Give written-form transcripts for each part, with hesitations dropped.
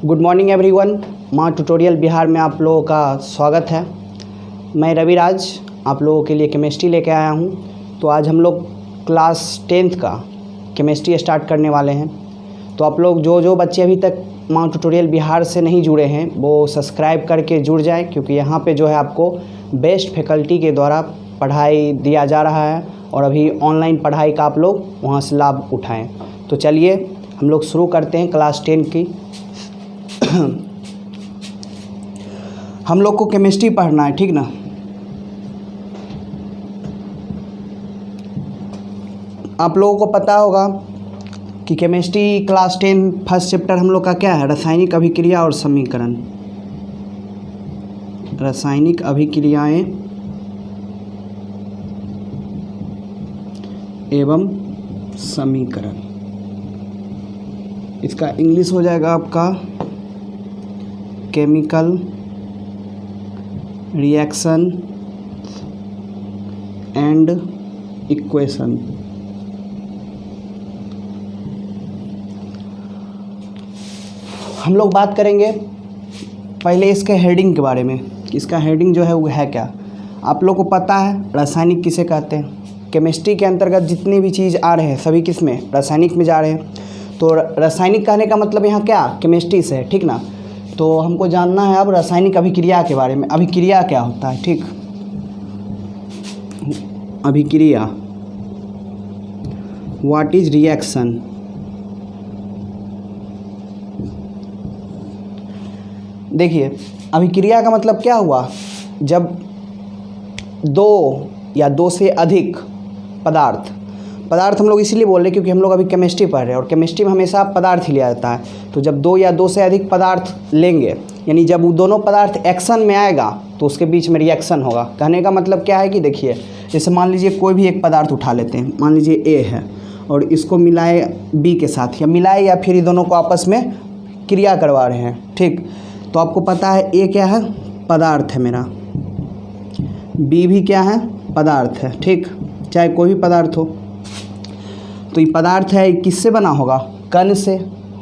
Good morning everyone. माँ tutorial Bihar में आप लोगों का स्वागत है। मैं रविराज आप लोगों के लिए केमिस्ट्री लेके आया हूँ। तो आज हम लोग क्लास 10th का केमिस्ट्री स्टार्ट करने वाले हैं। तो आप लोग जो बच्चे अभी तक माँ ट्यूटोरियल बिहार से नहीं जुड़े हैं वो सब्सक्राइब करके जुड़ जाएं, क्योंकि यहाँ पे जो है आपको बेस्ट फैकल्टी के द्वारा पढ़ाई दिया जा रहा है और अभी ऑनलाइन पढ़ाई का आप लोग वहाँ से लाभ उठाएँ। तो चलिए हम लोग शुरू करते हैं क्लास 10 की। हम लोग को केमिस्ट्री पढ़ना है, ठीक ना। आप लोगों को पता होगा कि केमिस्ट्री क्लास 10 फर्स्ट चैप्टर हम लोग का क्या है, रासायनिक अभिक्रिया और समीकरण। रासायनिक अभिक्रियाएं एवं समीकरण। इसका इंग्लिश हो जाएगा आपका केमिकल रिएक्शन एंड इक्वेशन। हम लोग बात करेंगे पहले इसके हेडिंग के बारे में। इसका हेडिंग जो है वो है क्या। आप लोग को पता है रासायनिक किसे कहते हैं। केमिस्ट्री के अंतर्गत जितनी भी चीज़ आ रहे हैं सभी किस में, रासायनिक में जा रहे हैं। तो रासायनिक कहने का मतलब यहाँ क्या, केमिस्ट्री से है, ठीक ना। तो हमको जानना है अब रासायनिक अभिक्रिया के बारे में। अभिक्रिया क्या होता है, ठीक। अभिक्रिया, व्हाट इज रिएक्शन। देखिए अभिक्रिया का मतलब क्या हुआ, जब दो या दो से अधिक पदार्थ हम लोग इसीलिए बोल रहे हैं क्योंकि हम लोग अभी केमिस्ट्री पढ़ रहे हैं और केमिस्ट्री में हमेशा पदार्थ ही लिया जाता है। तो जब दो या दो से अधिक पदार्थ लेंगे, यानी जब वो दोनों पदार्थ एक्शन में आएगा तो उसके बीच में रिएक्शन होगा। कहने का मतलब क्या है कि देखिए, जैसे मान लीजिए कोई भी एक पदार्थ उठा लेते हैं, मान लीजिए ए है और इसको मिलाए बी के साथ, या मिलाए या फिर ये दोनों को आपस में क्रिया करवा रहे हैं, ठीक। तो आपको पता है ए क्या है, पदार्थ है मेरा, बी भी क्या है, पदार्थ है, ठीक। चाहे कोई भी पदार्थ हो। तो ये पदार्थ है, किससे बना होगा, कण से।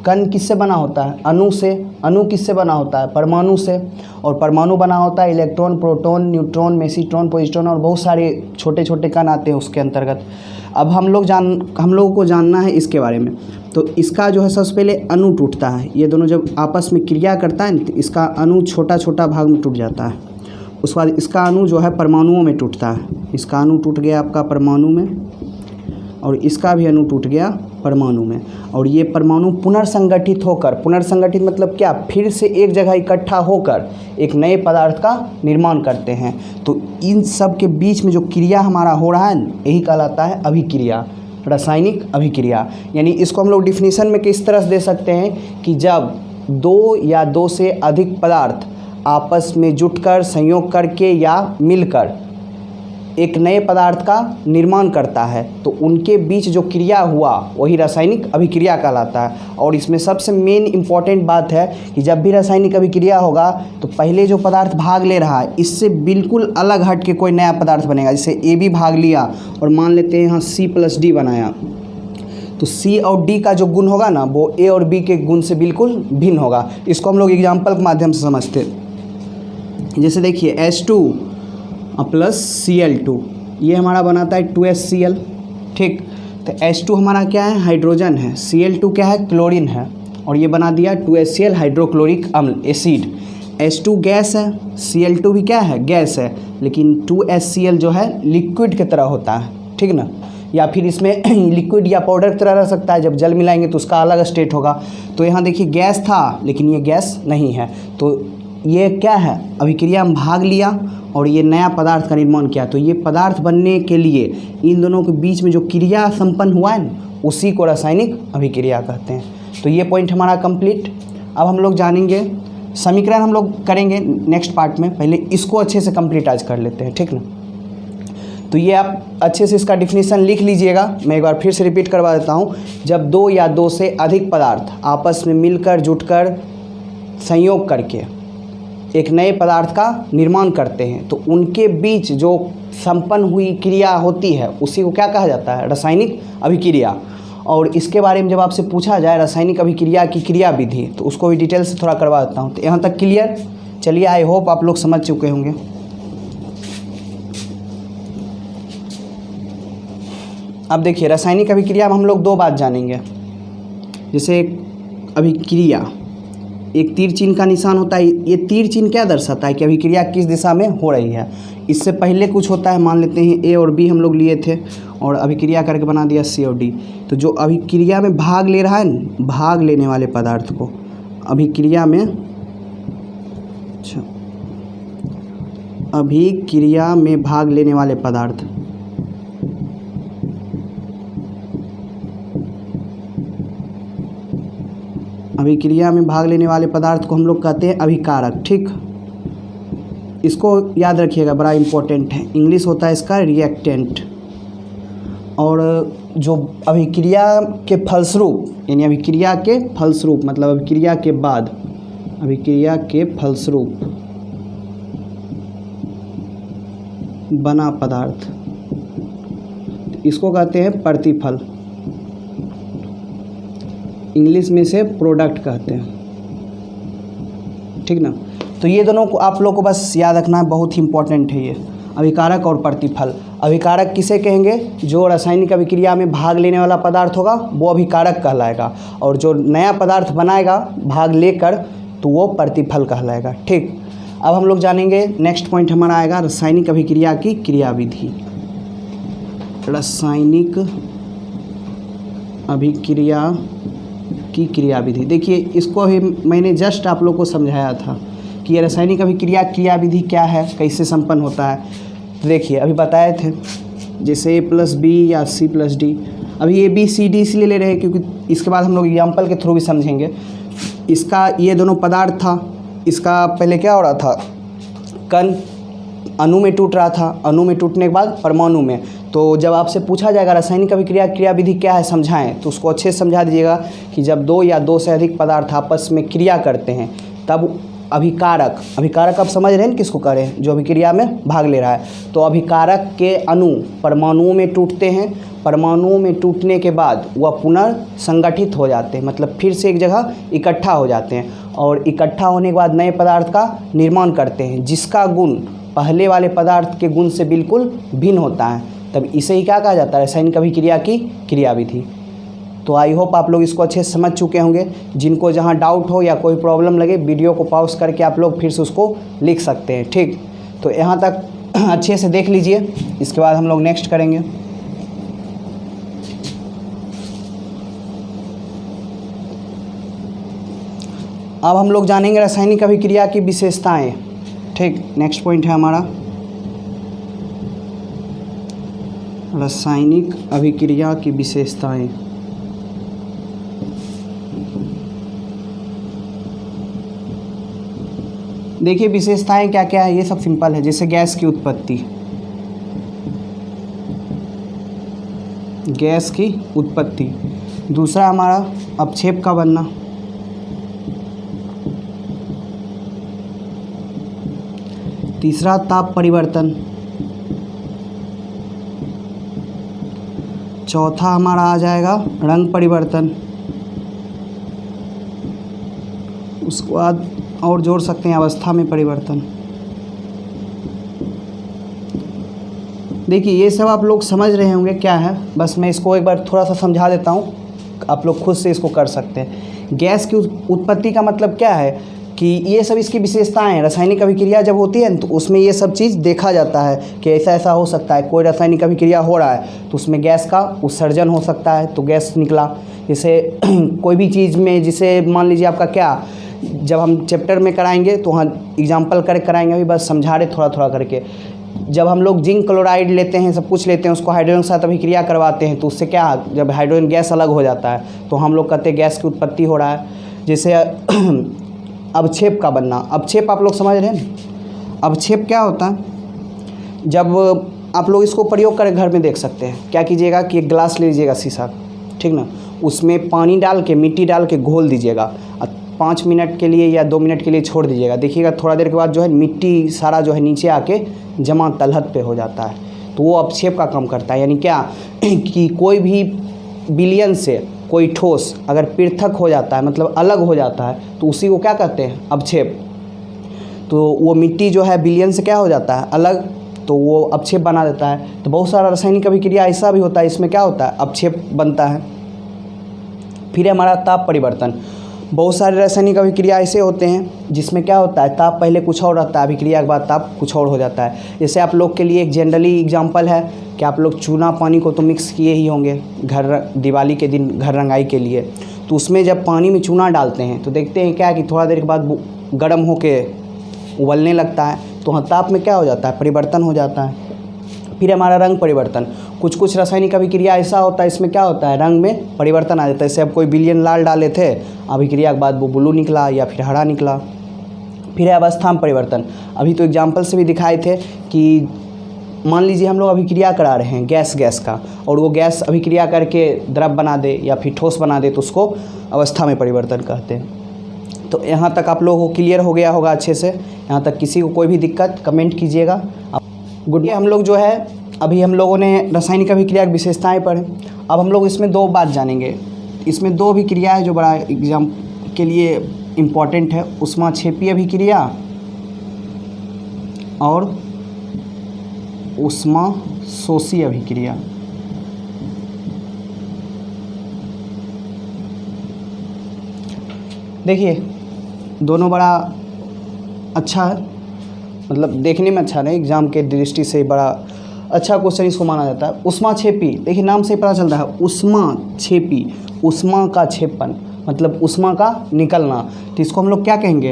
कण किससे बना होता है, अणु से। अणु किससे बना होता है, परमाणु से। और परमाणु बना होता है इलेक्ट्रॉन, प्रोटॉन, न्यूट्रॉन, मेसिट्रॉन, पॉजिट्रॉन और बहुत सारे छोटे छोटे कण आते हैं उसके अंतर्गत। अब हम लोगों को जानना है इसके बारे में। तो इसका जो है सबसे पहले अणु टूटता है। ये दोनों जब आपस में क्रिया करता है तो इसका अणु छोटा छोटा भाग में टूट जाता है। उसके बाद इसका अणु जो है परमाणुओं में टूटता है। इसका अणु टूट गया आपका परमाणु में और इसका भी अणु टूट गया परमाणु में। और ये परमाणु पुनर्संगठित होकर, पुनर्संगठित मतलब क्या, फिर से एक जगह इकट्ठा होकर एक नए पदार्थ का निर्माण करते हैं। तो इन सब के बीच में जो क्रिया हमारा हो रहा है यही कहलाता है अभिक्रिया, रासायनिक अभिक्रिया। यानी इसको हम लोग डिफिनीशन में किस तरह से दे सकते हैं कि जब दो या दो से अधिक पदार्थ आपस में जुटकर, संयोग करके या मिलकर एक नए पदार्थ का निर्माण करता है तो उनके बीच जो क्रिया हुआ वही रासायनिक अभिक्रिया कहलाता है। और इसमें सबसे मेन इम्पॉर्टेंट बात है कि जब भी रासायनिक अभिक्रिया होगा तो पहले जो पदार्थ भाग ले रहा है इससे बिल्कुल अलग हट के कोई नया पदार्थ बनेगा। जैसे ए भी भाग लिया और मान लेते हैं यहाँ C+D बनाया, तो C और D का जो गुण होगा ना वो A और B के गुण से बिल्कुल भिन्न होगा। इसको हम लोग एग्जाम्पल के माध्यम से समझते हैं। जैसे देखिए H2 प्लस Cl2, ये हमारा बनाता है 2HCl, ठीक। तो H2 हमारा क्या है, हाइड्रोजन है। Cl2 क्या है, क्लोरीन है। और ये बना दिया 2HCl हाइड्रोक्लोरिक अम्ल, एसिड। H2 गैस है, Cl2 भी क्या है, गैस है। लेकिन 2HCl जो है लिक्विड की तरह होता है, ठीक ना। या फिर इसमें लिक्विड या पाउडर की तरह रह सकता है। जब जल मिलाएंगे तो उसका अलग स्टेट होगा। तो यहाँ देखिए गैस था लेकिन ये गैस नहीं है। तो ये क्या है, अभिक्रिया में भाग लिया और ये नया पदार्थ का निर्माण किया। तो ये पदार्थ बनने के लिए इन दोनों के बीच में जो क्रिया संपन्न हुआ है उसी को रासायनिक अभिक्रिया कहते हैं। तो ये पॉइंट हमारा कंप्लीट। अब हम लोग जानेंगे समीकरण, हम लोग करेंगे नेक्स्ट पार्ट में। पहले इसको अच्छे से कंप्लीट आज कर लेते हैं, ठीक ना। तो ये आप अच्छे से इसका डिफिनीशन लिख लीजिएगा। मैं एक बार फिर से रिपीट करवा देता हूँ। जब दो या दो से अधिक पदार्थ आपस में मिलकर, जुटकर, संयोग करके एक नए पदार्थ का निर्माण करते हैं तो उनके बीच जो संपन्न हुई क्रिया होती है उसी को क्या कहा जाता है, रासायनिक अभिक्रिया। और इसके बारे में जब आपसे पूछा जाए रासायनिक अभिक्रिया की क्रिया विधि, तो उसको भी डिटेल से थोड़ा करवा देता हूँ। तो यहाँ तक क्लियर? चलिए, आई होप आप लोग समझ चुके होंगे। अब देखिए, रासायनिक अभिक्रिया में हम लोग दो बात जानेंगे। जैसे अभिक्रिया, एक तीर चिन्ह का निशान होता है। ये तीर चिन्ह क्या दर्शाता है कि अभिक्रिया किस दिशा में हो रही है। इससे पहले कुछ होता है, मान लेते हैं ए और बी हम लोग लिए थे और अभिक्रिया करके बना दिया सी और डी। तो जो अभिक्रिया में भाग ले रहा है न, भाग लेने वाले पदार्थ को अभिक्रिया में, अच्छा, अभिक्रिया में भाग लेने वाले पदार्थ, अभिक्रिया में भाग लेने वाले पदार्थ को हम लोग कहते हैं अभिकारक। ठीक, इसको याद रखिएगा, बड़ा इम्पोर्टेंट है। इंग्लिश होता है इसका रिएक्टेंट। और जो अभिक्रिया के फलस्वरूप, यानी अभिक्रिया के फलस्वरूप मतलब अभिक्रिया के बाद, अभिक्रिया के फलस्वरूप बना पदार्थ, इसको कहते हैं प्रतिफल। इंग्लिश में से प्रोडक्ट कहते हैं। ठीक ना? तो ये दोनों को आप लोग को बस याद रखना है, बहुत ही इंपॉर्टेंट है ये, अभिकारक और प्रतिफल। अभिकारक किसे कहेंगे? जो रासायनिक अभिक्रिया में भाग लेने वाला पदार्थ होगा वो अभिकारक कहलाएगा, और जो नया पदार्थ बनाएगा भाग लेकर तो वो प्रतिफल कहलाएगा। ठीक, अब हम लोग जानेंगे, नेक्स्ट पॉइंट हमारा आएगा रासायनिक अभिक्रिया की क्रियाविधि। रासायनिक अभिक्रिया की क्रियाविधि। देखिए, इसको ही मैंने जस्ट आप लोग को समझाया था कि ये रासायनिक अभिक्रिया क्रियाविधि क्या है, कैसे संपन्न होता है। तो देखिए, अभी बताए थे जैसे A+B या C+D। अभी ये BCD इसलिए ले रहे हैं क्योंकि इसके बाद हम लोग एग्जाम्पल के थ्रू भी समझेंगे। इसका ये दोनों पदार्थ था, इसका पहले क्या हो रहा था, कण अणु में टूट रहा था, अणु में टूटने के बाद परमाणु में। तो जब आपसे पूछा जाएगा रासायनिक अभिक्रिया क्रियाविधि क्या है समझाएं, तो उसको अच्छे से समझा दीजिएगा कि जब दो या दो से अधिक पदार्थ आपस में क्रिया करते हैं तब अभिकारक, अभिकारक आप समझ रहे हैं किसको कह रहे हैं, जो अभिक्रिया में भाग ले रहा है। तो अभिकारक के अणु परमाणुओं में टूटते हैं, परमाणुओं में टूटने के बाद वह पुनर्संगठित हो जाते हैं, मतलब फिर से एक जगह इकट्ठा हो जाते हैं, और इकट्ठा होने के बाद नए पदार्थ का निर्माण करते हैं जिसका गुण पहले वाले पदार्थ के गुण से बिल्कुल भिन्न होता है। तब इसे ही क्या कहा जाता है, रासायनिक अभिक्रिया की क्रियाविधि। तो आई होप आप लोग इसको अच्छे से समझ चुके होंगे। जिनको जहाँ डाउट हो या कोई प्रॉब्लम लगे, वीडियो को पॉज करके आप लोग फिर से उसको लिख सकते हैं। ठीक, तो यहाँ तक अच्छे से देख लीजिए, इसके बाद हम लोग नेक्स्ट करेंगे। अब हम लोग जानेंगे रासायनिक अभिक्रिया की विशेषताएं। ठीक, नेक्स्ट पॉइंट है हमारा रासायनिक अभिक्रिया की विशेषताएं। देखिए, विशेषताएं क्या क्या है, ये सब सिंपल है। जैसे गैस की उत्पत्ति, गैस की उत्पत्ति। दूसरा हमारा अपक्षेप का बनना। तीसरा ताप परिवर्तन। चौथा हमारा आ जाएगा रंग परिवर्तन। उसके बाद और जोड़ सकते हैं अवस्था में परिवर्तन। देखिए, ये सब आप लोग समझ रहे होंगे क्या है, बस मैं इसको एक बार थोड़ा सा समझा देता हूँ, आप लोग खुद से इसको कर सकते हैं। गैस की उत्पत्ति का मतलब क्या है कि ये सब इसकी विशेषताएं हैं। रासायनिक अभिक्रिया जब होती है तो उसमें ये सब चीज़ देखा जाता है कि ऐसा ऐसा हो सकता है। कोई रासायनिक अभिक्रिया हो रहा है तो उसमें गैस का उत्सर्जन हो सकता है, तो गैस निकला। जैसे कोई भी चीज़ में, जिसे मान लीजिए आपका क्या, जब हम चैप्टर में कराएंगे तो वहाँ एग्जाम्पल करके कराएंगे, अभी बस समझा रहे थोड़ा थोड़ा करके। जब हम लोग जिंक क्लोराइड लेते हैं, सब कुछ लेते हैं, उसको हाइड्रोजन के साथ अभिक्रिया करवाते हैं, तो उससे क्या, जब हाइड्रोजन गैस अलग हो जाता है तो हम लोग कहते हैं गैस की उत्पत्ति हो रहा है। जैसे अवक्षेप का बनना। अवक्षेप आप लोग समझ रहे हैं, अवक्षेप क्या होता है, जब आप लोग इसको प्रयोग करें घर में देख सकते हैं। क्या कीजिएगा कि एक गिलास ले लीजिएगा शीशा, ठीक ना, उसमें पानी डाल के, मिट्टी डाल के घोल दीजिएगा, 5 मिनट के लिए या 2 मिनट के लिए छोड़ दीजिएगा। देखिएगा थोड़ा देर के बाद जो है मिट्टी सारा जो है नीचे आके जमा तलहट पे हो जाता है, तो वो अवक्षेप का काम करता है। यानी क्या कि कोई भी विलयन से कोई ठोस अगर पृथक हो जाता है, मतलब अलग हो जाता है, तो उसी को क्या कहते हैं? अवक्षेप। तो वो मिट्टी जो है विलयन से क्या हो जाता है? अलग, तो वो अवक्षेप बना देता है। तो बहुत सारा रासायनिक अभिक्रिया ऐसा भी होता है, इसमें क्या होता है? अवक्षेप बनता है। फिर हमारा ताप परिवर्तन। बहुत सारे रासायनिक अभिक्रिया ऐसे होते हैं जिसमें क्या होता है? ताप पहले कुछ और रहता है, अभिक्रिया के बाद ताप कुछ और हो जाता है। जैसे आप लोग के लिए एक जनरली एग्जांपल है कि आप लोग चूना पानी को तो मिक्स किए ही होंगे घर दिवाली के दिन घर रंगाई के लिए। तो उसमें जब पानी में चूना डालते हैं तो देखते हैं क्या कि थोड़ा देर के बाद गर्म होके उबलने लगता है। तो हाँ, ताप में क्या हो जाता है? परिवर्तन हो जाता है। फिर हमारा रंग परिवर्तन। कुछ कुछ रासायनिक अभिक्रिया ऐसा होता है, इसमें क्या होता है? रंग में परिवर्तन आ जाता है। जैसे अब कोई विलयन लाल डाले थे, अभिक्रिया के बाद वो ब्लू निकला या फिर हरा निकला। फिर है अवस्था में परिवर्तन। अभी तो एग्जाम्पल से भी दिखाए थे कि मान लीजिए हम लोग अभिक्रिया करा रहे हैं गैस का, और वो गैस अभिक्रिया करके द्रव बना दे या फिर ठोस बना दे, तो उसको अवस्था में परिवर्तन कहते हैं। तो यहाँ तक आप लोगों को क्लियर हो गया होगा अच्छे से। यहाँ तक किसी को कोई भी दिक्कत कमेंट कीजिएगा। गुड। हम लोग जो है अभी हम लोगों ने रासायनिक अभिक्रिया की विशेषताएं पढ़े। अब हम लोग इसमें दो बात जानेंगे। इसमें दो अभिक्रिया है जो बड़ा एग्जाम के लिए इम्पॉर्टेंट है, ऊष्माक्षेपी अभिक्रिया और ऊष्माशोषी अभिक्रिया। देखिए दोनों बड़ा अच्छा है, मतलब देखने में अच्छा नहीं, एग्ज़ाम के दृष्टि से बड़ा अच्छा क्वेश्चन इसको माना जाता है। ऊष्माक्षेपी, देखिए नाम से पता चलता है ऊष्माक्षेपी, ऊष्मा का क्षेपण मतलब ऊष्मा का निकलना। तो इसको हम लोग क्या कहेंगे?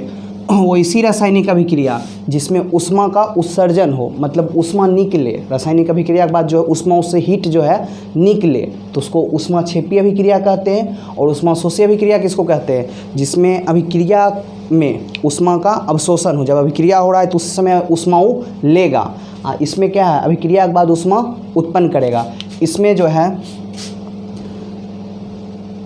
वो इसी रासायनिक अभिक्रिया जिसमें ऊष्मा का उत्सर्जन हो, मतलब ऊष्मा निकले। रासायनिक अभिक्रिया के बाद जो ऊष्मा उससे हीट जो है निकले, तो उसको ऊष्माक्षेपी अभिक्रिया कहते हैं। और ऊष्माशोषी अभिक्रिया किसको कहते हैं? जिसमें अभिक्रिया में ऊष्मा का अवशोषण हो, जब अभिक्रिया हो रहा है तो उस समय ऊष्मा लेगा। इसमें क्या है? अभिक्रिया के बाद ऊष्मा उत्पन्न करेगा। इसमें जो है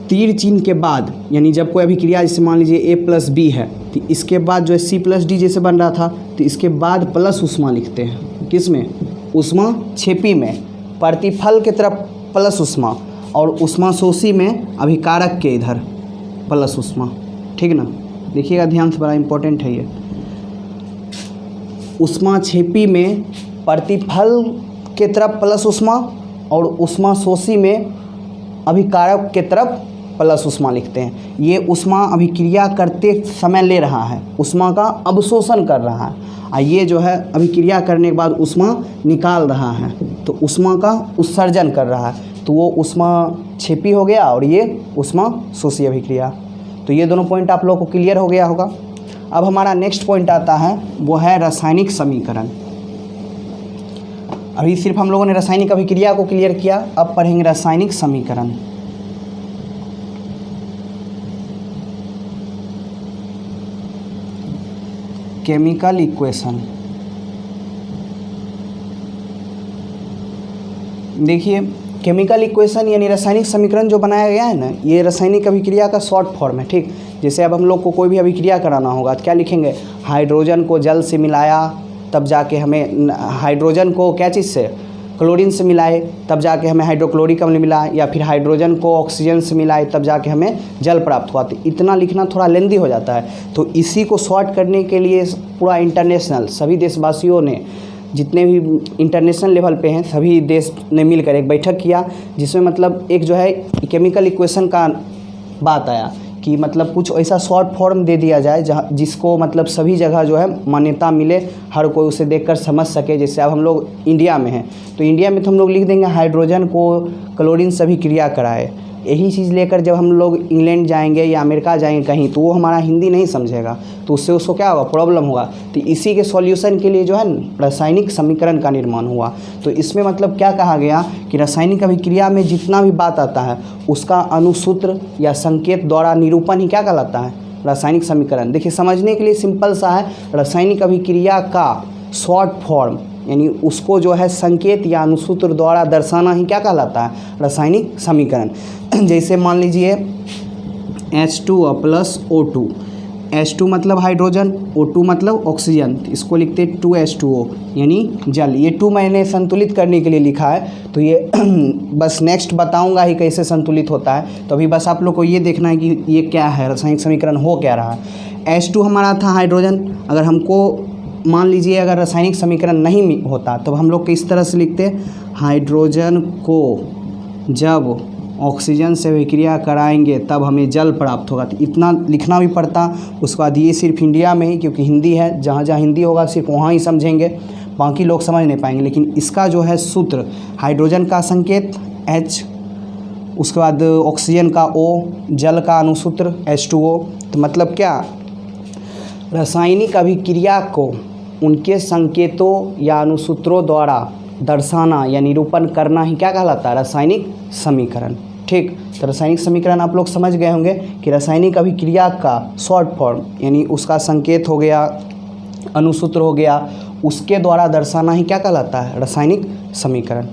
तीर चिन्ह के बाद, यानी जब कोई अभिक्रिया जैसे मान लीजिए A+B है, तो इसके बाद जो है C+D जैसे बन रहा था, तो इसके बाद प्लस ऊष्मा लिखते हैं। किसमें? ऊष्माक्षेपी में प्रतिफल के तरफ प्लस ऊष्मा, और ऊष्माशोषी में अभिकारक के इधर प्लस ऊष्मा। ठीक ना? देखिएगा ध्यान से, बड़ा इम्पोर्टेंट है ये। ऊष्माक्षेपी में प्रतिफल के तरफ प्लस ऊष्मा और ऊष्माशोषी में अभिकारक के तरफ प्लस ऊष्मा लिखते हैं। ये ऊष्मा अभिक्रिया करते समय ले रहा है, ऊष्मा का अवशोषण कर रहा है, और ये जो है अभिक्रिया करने के बाद ऊष्मा निकाल रहा है, तो ऊष्मा का उत्सर्जन कर रहा है। तो वो ऊष्माक्षेपी हो गया और ये ऊष्माशोषी अभिक्रिया। तो ये दोनों पॉइंट आप लोगों को क्लियर हो गया होगा। अब हमारा नेक्स्ट पॉइंट आता है, वो है रासायनिक समीकरण। अभी सिर्फ हम लोगों ने रासायनिक अभिक्रिया को क्लियर किया, अब पढ़ेंगे रासायनिक समीकरण। Chemical equation. देखिए केमिकल इक्वेशन यानी रासायनिक समीकरण जो बनाया गया है ना, ये रासायनिक अभिक्रिया का शॉर्ट फॉर्म है। ठीक, जैसे अब हम लोग को कोई भी अभिक्रिया कराना होगा तो क्या लिखेंगे? हाइड्रोजन को जल से मिलाया, तब जाके हमें हाइड्रोजन को क्या चीज़ से? क्लोरीन से मिलाए, तब जाके हमें हाइड्रोक्लोरिक अम्ल मिला, या फिर हाइड्रोजन को ऑक्सीजन से मिलाए, तब जाके हमें जल प्राप्त हुआ। तो इतना लिखना थोड़ा लेंदी हो जाता है। तो इसी को शॉर्ट करने के लिए पूरा इंटरनेशनल सभी देशवासियों ने, जितने भी इंटरनेशनल लेवल पे हैं, सभी देश ने मिलकर एक बैठक किया, जिसमें मतलब एक जो है केमिकल इक्वेशन का बात आया कि मतलब कुछ ऐसा शॉर्ट फॉर्म दे दिया जाए जहाँ जिसको मतलब सभी जगह जो है मान्यता मिले, हर कोई उसे देखकर समझ सके। जैसे अब हम लोग इंडिया में हैं तो इंडिया में तो हम लोग लिख देंगे हाइड्रोजन को क्लोरीन से भी क्रिया कराए। यही चीज़ लेकर जब हम लोग इंग्लैंड जाएंगे या अमेरिका जाएंगे कहीं, तो वो हमारा हिंदी नहीं समझेगा, तो उससे उसको क्या होगा? प्रॉब्लम होगा। तो इसी के सॉल्यूशन के लिए जो है रासायनिक समीकरण का निर्माण हुआ। तो इसमें मतलब क्या कहा गया कि रासायनिक अभिक्रिया में जितना भी बात आता है उसका अनुसूत्र या संकेत द्वारा निरूपण ही क्या कहलाता है? रासायनिक समीकरण। देखिए समझने के लिए सिंपल सा है, रासायनिक अभिक्रिया का शॉर्ट फॉर्म यानी उसको जो है संकेत या अनुसूत्र द्वारा दर्शाना ही क्या कहलाता है? रासायनिक समीकरण। जैसे मान लीजिए H2O+O2, H2 मतलब हाइड्रोजन, O2 मतलब ऑक्सीजन, तो इसको लिखते हैं 2H2O यानी जल। ये 2 मैंने संतुलित करने के लिए लिखा है, तो ये बस नेक्स्ट बताऊंगा ही कैसे संतुलित होता है। तो अभी बस आप लोग को ये देखना है कि ये क्या है, रासायनिक समीकरण हो क्या रहा है। H2 हमारा था हाइड्रोजन। अगर हमको मान लीजिए अगर रासायनिक समीकरण नहीं होता तो हम लोग किस तरह से लिखते, हाइड्रोजन को जब ऑक्सीजन से विक्रिया कराएंगे तब हमें जल प्राप्त होगा। तो इतना लिखना भी पड़ता। उसके बाद ये सिर्फ इंडिया में ही, क्योंकि हिंदी है, जहाँ जहाँ हिंदी होगा सिर्फ वहाँ ही समझेंगे, बाकी लोग समझ नहीं पाएंगे। लेकिन इसका जो है सूत्र, हाइड्रोजन का संकेत H, उसके बाद ऑक्सीजन का O, जल का अनुसूत्र H2O। तो मतलब क्या, रासायनिक अभिक्रिया को उनके संकेतों या अनुसूत्रों द्वारा दर्शाना या निरूपण करना ही क्या कहलाता है, रासायनिक समीकरण। ठीक, तो रासायनिक समीकरण आप लोग समझ गए होंगे कि रासायनिक अभिक्रिया का शॉर्ट फॉर्म यानी उसका संकेत हो गया, अनुसूत्र हो गया, उसके द्वारा दर्शाना ही क्या कहलाता है, रासायनिक समीकरण।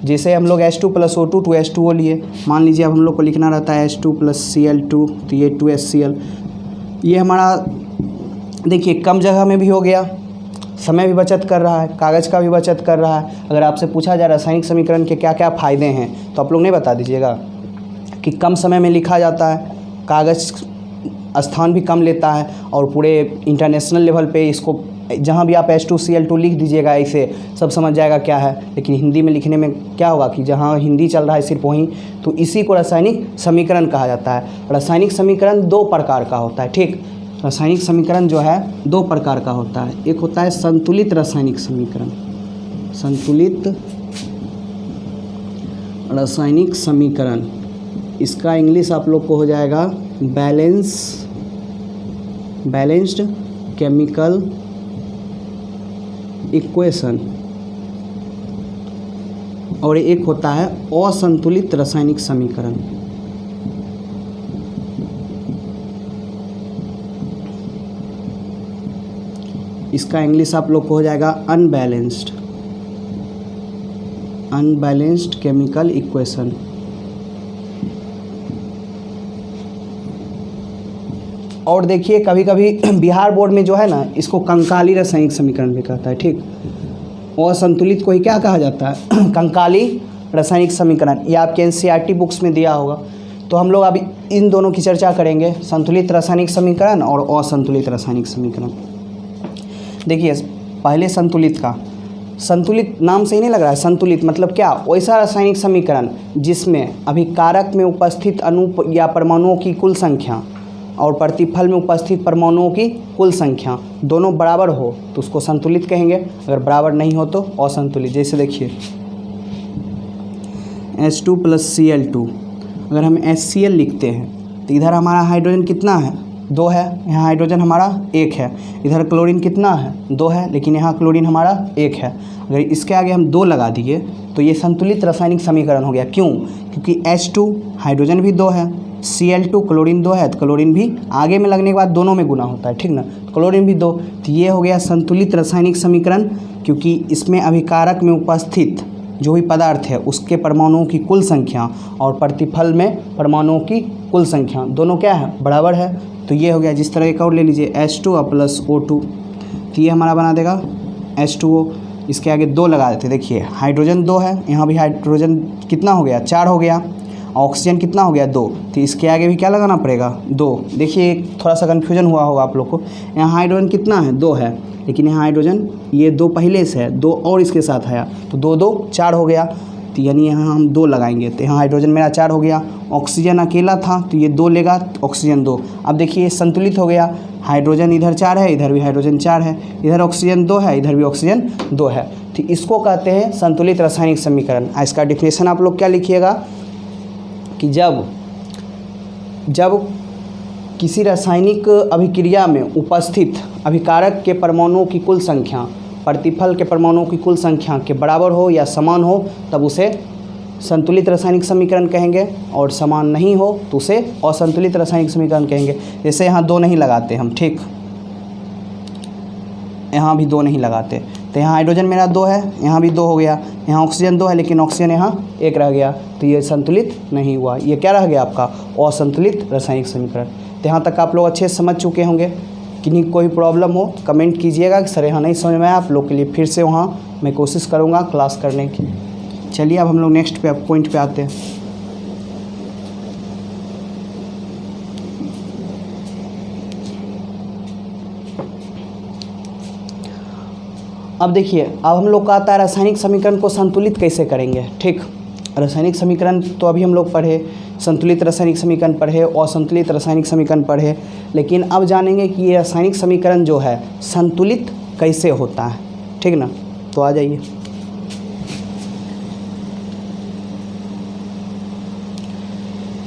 जैसे हम लोग H2 + O2 2H2O लिए, मान लीजिए अब हम लोग को लिखना रहता है H2 + Cl2, तो ये 2HCl। ये हमारा देखिए कम जगह में भी हो गया, समय भी बचत कर रहा है, कागज़ का भी बचत कर रहा है। अगर आपसे पूछा जाए रासायनिक समीकरण के क्या क्या फ़ायदे हैं, तो आप लोग नहीं बता दीजिएगा कि कम समय में लिखा जाता है, कागज़ स्थान भी कम लेता है, और पूरे इंटरनेशनल लेवल पे इसको जहाँ भी आप H2Cl2 लिख दीजिएगा ऐसे सब समझ जाएगा क्या है। लेकिन हिंदी में लिखने में क्या होगा कि जहाँ हिंदी चल रहा है सिर्फ वहीं, तो इसी को रासायनिक समीकरण कहा जाता है। रासायनिक समीकरण 2 प्रकार का होता है। ठीक, रासायनिक समीकरण जो है 2 प्रकार का होता है। एक होता है संतुलित रासायनिक समीकरण, संतुलित रासायनिक समीकरण, इसका इंग्लिश आप लोग को हो जाएगा बैलेंस्ड केमिकल इक्वेशन। और एक होता है असंतुलित रासायनिक समीकरण। इसका इंग्लिश आप लोग को हो जाएगा अनबैलेंस्ड केमिकल इक्वेशन। और देखिए कभी कभी बिहार बोर्ड में जो है ना, इसको कंकाली रासायनिक समीकरण भी कहता है। ठीक, और संतुलित को ही क्या कहा जाता है, कंकाली रासायनिक समीकरण। ये आपके NCERT बुक्स में दिया होगा। तो हम लोग अभी इन दोनों की चर्चा करेंगे, संतुलित रासायनिक समीकरण और असंतुलित रासायनिक समीकरण। देखिए पहले संतुलित का, संतुलित नाम से ही नहीं लग रहा है, संतुलित मतलब क्या, वैसा रासायनिक समीकरण जिसमें अभिकारक में उपस्थित अणु या परमाणुओं की कुल संख्या और प्रतिफल में उपस्थित परमाणुओं की कुल संख्या दोनों बराबर हो तो उसको संतुलित कहेंगे। अगर बराबर नहीं हो तो असंतुलित। जैसे देखिए H2 + Cl2, अगर हम HCl लिखते हैं तो इधर हमारा हाइड्रोजन कितना है, 2 है, यहाँ हाइड्रोजन हमारा 1 है। इधर क्लोरीन कितना है, 2 है, लेकिन यहाँ क्लोरीन हमारा 1 है। अगर इसके आगे हम 2 लगा दिए तो ये संतुलित रासायनिक समीकरण हो गया। क्यों, क्योंकि H2 हाइड्रोजन भी 2 है, Cl2 क्लोरीन 2 है, तो क्लोरीन भी आगे में लगने के बाद दोनों में गुना होता है। ठीक ना, तो क्लोरीन भी 2, तो ये हो गया संतुलित रासायनिक समीकरण। क्योंकि इसमें अभिकारक में उपस्थित जो भी पदार्थ है उसके परमाणुओं की कुल संख्या और प्रतिफल में परमाणुओं की कुल संख्या दोनों क्या है, बराबर है। तो ये हो गया। जिस तरह एक और ले लीजिए H2 + O2, तो ये हमारा बना देगा H2O। इसके आगे 2 लगा देते, देखिए हाइड्रोजन 2 है, यहाँ भी हाइड्रोजन कितना हो गया, 4 हो गया, ऑक्सीजन कितना हो गया, 2, तो इसके आगे भी क्या लगाना पड़ेगा, 2। देखिए थोड़ा सा कन्फ्यूजन हुआ होगा आप लोग को, यहाँ हाइड्रोजन कितना है, 2 है, लेकिन यहाँ हाइड्रोजन ये 2 पहले से है, 2 और इसके साथ आया तो 2 2 4 हो गया। तो यानी यहाँ हम 2 लगाएंगे तो यहाँ हाइड्रोजन मेरा 4 हो गया। ऑक्सीजन अकेला था तो ये 2 लेगा, ऑक्सीजन 2। अब देखिए ये संतुलित हो गया, हाइड्रोजन इधर 4 है, इधर भी हाइड्रोजन 4 है, इधर ऑक्सीजन 2 है, इधर भी ऑक्सीजन 2 है। तो इसको कहते हैं संतुलित रासायनिक समीकरण। इसका डिफिनेशन आप लोग क्या लिखिएगा कि जब किसी रासायनिक अभिक्रिया में उपस्थित अभिकारक के परमाणुओं की कुल संख्या प्रतिफल के परमाणुओं की कुल संख्या के बराबर हो या समान हो तब उसे संतुलित रासायनिक समीकरण कहेंगे, और समान नहीं हो तो उसे असंतुलित रासायनिक समीकरण कहेंगे। जैसे यहाँ 2 नहीं लगाते हम, ठीक, यहाँ भी 2 नहीं लगाते, तो यहाँ हाइड्रोजन मेरा 2 है, यहाँ भी 2 हो गया, यहाँ ऑक्सीजन 2 है, लेकिन ऑक्सीजन यहाँ 1 रह गया, तो ये संतुलित नहीं हुआ। ये क्या रह गया आपका, असंतुलित रासायनिक समीकरण। तो यहाँ तक आप लोग अच्छे से समझ चुके होंगे। किन्हीं कोई प्रॉब्लम हो कमेंट कीजिएगा कि सर यहाँ नहीं समझ में आया, आप लोग के लिए फिर से वहाँ मैं कोशिश करूँगा क्लास करने की। चलिए अब हम लोग नेक्स्ट पॉइंट पे आते हैं। अब देखिए, अब हम लोग का आता है रासायनिक समीकरण को संतुलित कैसे करेंगे। ठीक, रासायनिक समीकरण तो अभी हम लोग पढ़े, संतुलित रासायनिक समीकरण पढ़े, असंतुलित रासायनिक समीकरण पढ़े, लेकिन अब जानेंगे कि ये रासायनिक समीकरण जो है संतुलित कैसे होता है। ठीक ना, तो आ जाइए।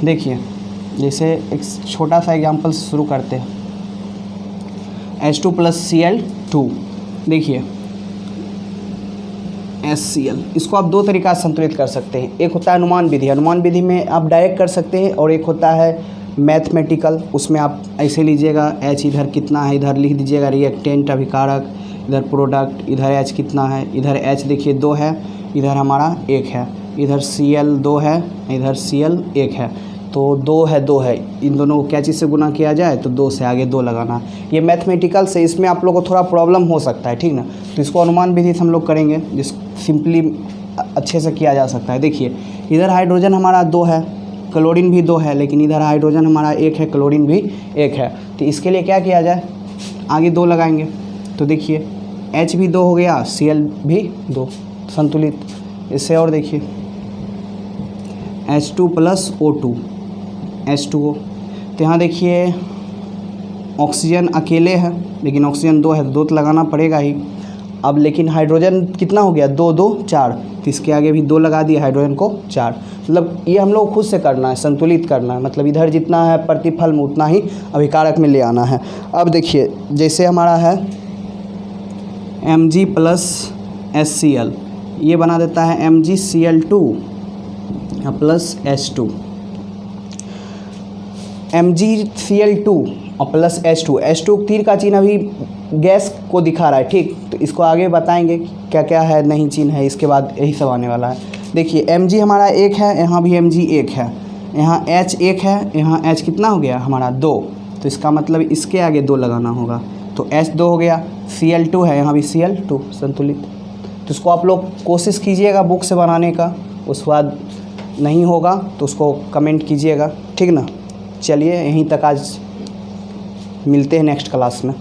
देखिए, जैसे एक छोटा सा एग्जांपल शुरू करते हैं। H2 + Cl2, देखिए HCl, इसको आप दो तरीक़ा से संतुलित कर सकते हैं। एक होता है अनुमान विधि, अनुमान विधि में आप डायरेक्ट कर सकते हैं, और एक होता है मैथमेटिकल, उसमें आप ऐसे लीजिएगा H इधर कितना है, इधर लिख दीजिएगा रिएक्टेंट अभिकारक, इधर प्रोडक्ट, इधर H कितना है, इधर H देखिए 2 है, इधर हमारा 1 है, इधर Cl 2 है, इधर Cl 1 है, तो 2 है 2 है, इन दोनों को क्या चीज़ से गुना किया जाए तो 2 से आगे 2 लगाना। ये मैथमेटिकल से, इसमें आप लोगों को थोड़ा प्रॉब्लम हो सकता है। ठीक ना, तो इसको अनुमान विधि से हम लोग करेंगे, जिस सिंपली अच्छे से किया जा सकता है। देखिए, इधर हाइड्रोजन हमारा 2 है, क्लोरीन भी 2 है, लेकिन इधर हाइड्रोजन हमारा 1 है, क्लोरीन भी 1 है, तो इसके लिए क्या किया जाए, आगे 2 लगाएंगे। तो देखिए H भी 2 हो गया, Cl भी 2, संतुलित। इससे और देखिए H2 + O2, H2O, तो यहाँ देखिए ऑक्सीजन अकेले है, लेकिन ऑक्सीजन 2 है, तो 2 तो लगाना पड़ेगा ही। अब लेकिन हाइड्रोजन कितना हो गया, 2 2 4, तो इसके आगे भी 2 लगा दिया, हाइड्रोजन को 4। मतलब ये हम लोग खुद से करना है, संतुलित करना है, मतलब इधर जितना है प्रतिफल में उतना ही अभिकारक में ले आना है। अब देखिए, जैसे हमारा है Mg + HCl, ये बना देता है MgCl2 + H2, MgCl2 और प्लस H2 तीर का चिन्ह अभी गैस को दिखा रहा है। ठीक, तो इसको आगे बताएंगे क्या क्या है, नहीं चिन्ह है, इसके बाद यही सब आने वाला है। देखिए Mg हमारा 1 है, यहाँ भी Mg 1 है, यहाँ H 1 है, यहाँ H कितना हो गया हमारा 2, तो इसका मतलब इसके आगे 2 लगाना होगा, तो H 2 हो गया। Cl2 है, यहाँ भी Cl2, संतुलित। तो इसको आप लोग कोशिश कीजिएगा बुक से बनाने का, उसके बाद नहीं होगा तो उसको कमेंट कीजिएगा। ठीक ना, चलिए यहीं तक आज, मिलते हैं नेक्स्ट क्लास में।